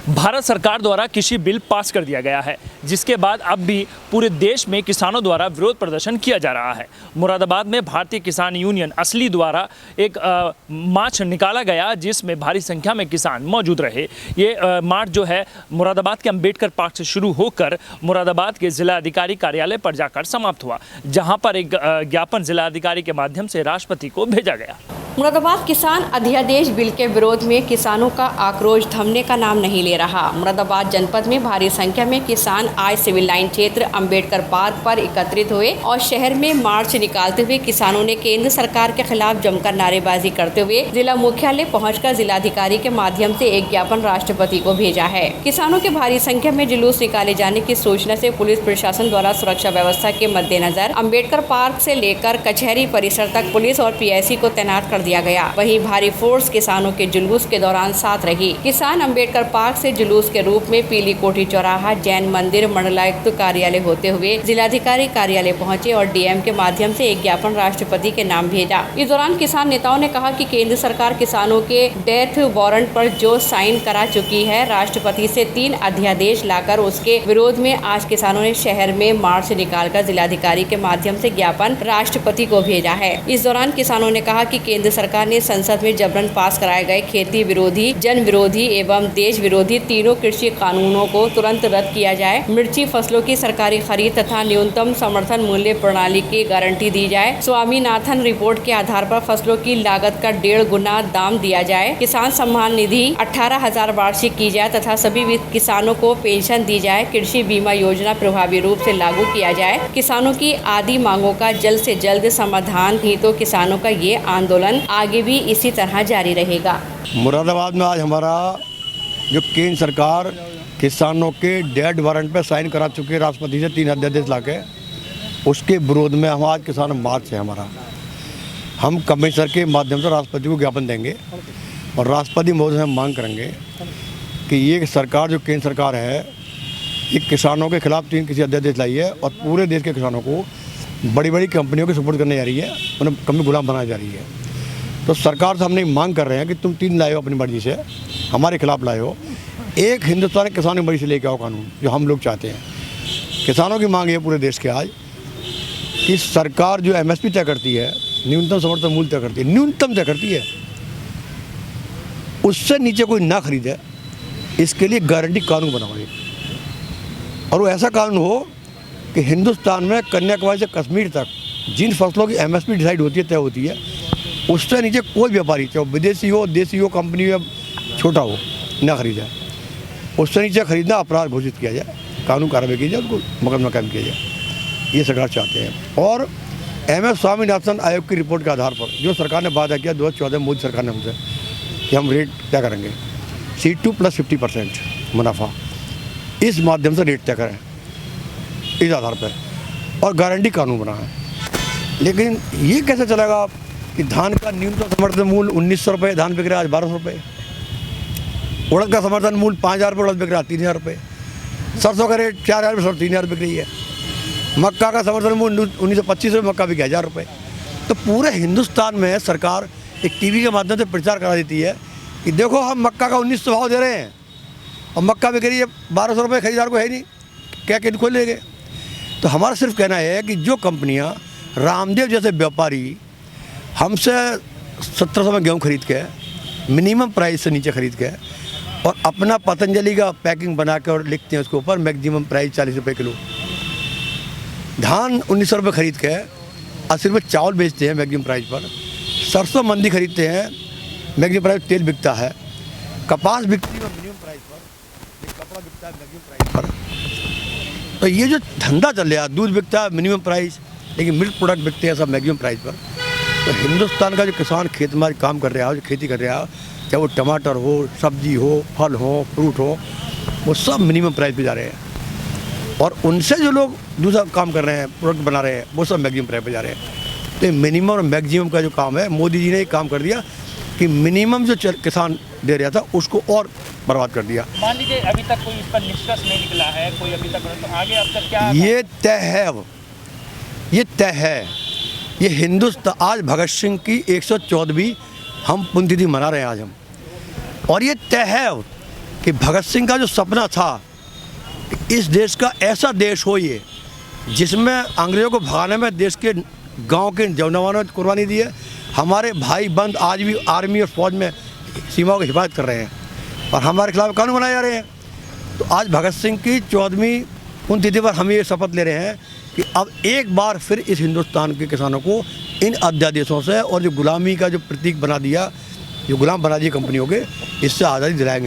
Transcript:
भारत सरकार द्वारा कृषि बिल पास कर दिया गया है, जिसके बाद अब भी पूरे देश में किसानों द्वारा विरोध प्रदर्शन किया जा रहा है। मुरादाबाद में भारतीय किसान यूनियन असली द्वारा एक मार्च निकाला गया, जिसमें भारी संख्या में किसान मौजूद रहे। ये मार्च जो है मुरादाबाद के अंबेडकर पार्क से शुरू होकर मुरादाबाद के जिला अधिकारी कार्यालय पर जाकर समाप्त हुआ, जहां पर एक ज्ञापन जिला अधिकारी के माध्यम से राष्ट्रपति को भेजा गया। मुरादाबाद किसान अध्यादेश बिल के विरोध में किसानों का आक्रोश थमने का नाम नहीं ले रहा। मुरादाबाद जनपद में भारी संख्या में किसान आज सिविल लाइन क्षेत्र अंबेडकर पार्क पर एकत्रित हुए और शहर में मार्च निकालते हुए किसानों ने केंद्र सरकार के खिलाफ जमकर नारेबाजी करते हुए जिला मुख्यालय पहुंचकर जिलाधिकारी के माध्यम से एक ज्ञापन राष्ट्रपति को भेजा है। किसानों के भारी संख्या में जुलूस निकाले जाने की सूचना से पुलिस प्रशासन द्वारा सुरक्षा व्यवस्था के मद्देनजर अंबेडकर पार्क से लेकर कचहरी परिसर तक पुलिस और पीआईसी को तैनात कर दिया गया। वहीं भारी फोर्स किसानों के जुलूस के दौरान साथ रही। किसान अंबेडकर पार्क से जुलूस के रूप में पीली कोठी चौराहा, जैन मंदिर, मंडलायुक्त कार्यालय होते हुए जिलाधिकारी कार्यालय पहुंचे और डीएम के माध्यम से एक ज्ञापन राष्ट्रपति के नाम भेजा। इस दौरान किसान नेताओं ने कहा कि केंद्र सरकार किसानों के डेथ वारंट पर जो साइन करा चुकी है, राष्ट्रपति से 3 अध्यादेश लाकर उसके विरोध में आज किसानों ने शहर में मार्च निकालकर जिलाधिकारी के माध्यम से ज्ञापन राष्ट्रपति को भेजा है। इस दौरान किसानों ने कहा कि केंद्र सरकार ने संसद में जबरन पास कराए गए खेती विरोधी, जन विरोधी एवं देश विरोधी तीनों कृषि कानूनों को तुरंत रद्द किया जाए। मिर्ची फसलों की सरकारी खरीद तथा न्यूनतम समर्थन मूल्य प्रणाली की गारंटी दी जाए। स्वामीनाथन रिपोर्ट के आधार पर फसलों की लागत का 1.5 गुना दाम दिया जाए। किसान सम्मान निधि 18,000 वार्षिक की जाए तथा सभी किसानों को पेंशन दी जाए। कृषि बीमा योजना प्रभावी रूप से लागू किया जाए। किसानों की आदि मांगों का जल्द से जल्द समाधान ही तो किसानों का ये आंदोलन आगे भी इसी तरह जारी रहेगा। मुरादाबाद में आज हमारा जो केंद्र सरकार किसानों के डेथ वारंट पे साइन करा चुके हैं राष्ट्रपति से 3 अध्यादेश लाके, उसके विरोध में हम आज किसान मार्च है हमारा। हम कमिश्नर के माध्यम से राष्ट्रपति को ज्ञापन देंगे और राष्ट्रपति महोदय से हम मांग करेंगे कि ये सरकार जो केंद्र सरकार है, ये किसानों के खिलाफ 3 कृषि अध्यादेश लाई है और पूरे देश के किसानों को बड़ी बड़ी कंपनियों की सपोर्ट करने जा रही है, उन्हें कमी गुलाम बनाई जा रही है। तो सरकार से हमने मांग कर रहे हैं कि तुम 3 लाए हो अपनी मर्जी से, हमारे खिलाफ लाए हो। एक हिंदुस्तान के किसानों की मर्जी से लेके आओ कानून जो हम लोग चाहते हैं। किसानों की मांग है पूरे देश के आज कि सरकार जो एमएसपी तय करती है, न्यूनतम समर्थन मूल्य तय करती है, न्यूनतम तय करती है, उससे नीचे कोई ना खरीदे, इसके लिए गारंटी कानून बनाओ और वो ऐसा कानून हो कि हिंदुस्तान में कन्याकुमारी से कश्मीर तक जिन फसलों की एमएसपी डिसाइड होती है, तय होती है, उससे नीचे कोई व्यापारी, चाहे विदेशी हो, देसी हो, कंपनी हो, छोटा हो, ना खरीदा। उससे नीचे खरीदना अपराध घोषित किया जाए, कानून कार्रवाई की जाए, उनको मुकदमा कायम किया जाए, ये सरकार चाहते हैं। और एमएस स्वामीनाथन आयोग की रिपोर्ट के आधार पर जो सरकार ने वादा किया 2014 मोदी सरकार ने हमसे कि हम रेट तय करेंगे, C2 + 50% मुनाफा, इस माध्यम से रेट तय करें इस आधार पर और गारंटी कानून बनाएं। लेकिन ये कैसे चलेगा कि धान का न्यूनतम समर्थन मूल्य 1900 रुपये धान बिक रहा है आज 1200 रुपये, उड़द का समर्थन मूल्य 5000 रुपये उड़द बिक रहा है 3000 रुपये, सरसों का रेट 4000 रुपये 3000 बिक रही है, मक्का का समर्थन मूल्य 1925 रुपये मक्का बिक 1000 रुपये। तो पूरे हिंदुस्तान में सरकार एक टीवी के माध्यम से प्रचार करा देती है कि देखो हम मक्का का 1900 भाव दे रहे हैं और मक्का बिक रही है 1200 रुपये, खरीदार को है नहीं, क्या किनको लेंगे। तो हमारा सिर्फ कहना है कि जो कंपनियाँ, रामदेव जैसे व्यापारी हमसे 1700 में गेहूँ खरीद के मिनिमम प्राइस से नीचे खरीद के और अपना पतंजलि का पैकिंग बना के और लिखते हैं उसके ऊपर मैक्सिमम प्राइस 40 रुपये किलो, धान 1900 रुपये खरीद के 80 रुपये चावल बेचते हैं मैक्सिमम प्राइस पर, सरसों मंदी खरीदते हैं मैक्सिमम प्राइस, तेल बिकता है, कपास बिकती है मिनिमम प्राइस पर, कपड़ा बिकता है मैक्सिमम प्राइस पर। तो ये जो धंधा चल रहा है, दूध बिकता है मिनिमम प्राइस, लेकिन मिल्क प्रोडक्ट बिकते हैं सब मैक्सिमम प्राइस पर। तो हिंदुस्तान का जो किसान खेत में काम कर रहा है, जो खेती कर रहा है, चाहे वो टमाटर हो, सब्जी हो, फल हो, फ्रूट हो, वो सब मिनिमम प्राइस पे जा रहे हैं। और उनसे जो लोग दूसरा काम कर रहे हैं, प्रोडक्ट बना रहे हैं, वो सब मैक्सिमम प्राइस पे जा रहे हैं। तो मिनिमम और मैक्सिमम का जो काम है, मोदी जी ने एक काम कर दिया कि मिनिमम जो किसान दे रहा था उसको और बर्बाद कर दिया। मान लीजिए अभी तक कोई इसका निष्कर्ष नहीं निकला है, कोई अभी तक, तो आगे अब तक क्या ये तय है, अब ये तय है। ये हिंदुस्तान आज भगत सिंह की 114वीं हम पुण्यतिथि मना रहे हैं आज हम, और ये तय है कि कि भगत सिंह का जो सपना था कि इस देश का ऐसा देश हो ये जिसमें अंग्रेज़ों को भगाने में देश के गांव के जवानों ने कुर्बानी दी है। हमारे भाई बंद आज भी आर्मी और फौज में सीमाओं की हिफाजत कर रहे हैं और हमारे खिलाफ कानून बनाए जा रहे हैं। तो आज भगत सिंह की 14वीं पुण्यतिथि पर हम ये शपथ ले रहे हैं कि अब एक बार फिर इस हिंदुस्तान के किसानों को इन अध्यादेशों से और जो गुलामी का जो प्रतीक बना दिया, जो गुलाम बना दिए कंपनियों के, इससे आज़ादी दिलाएंगे हम।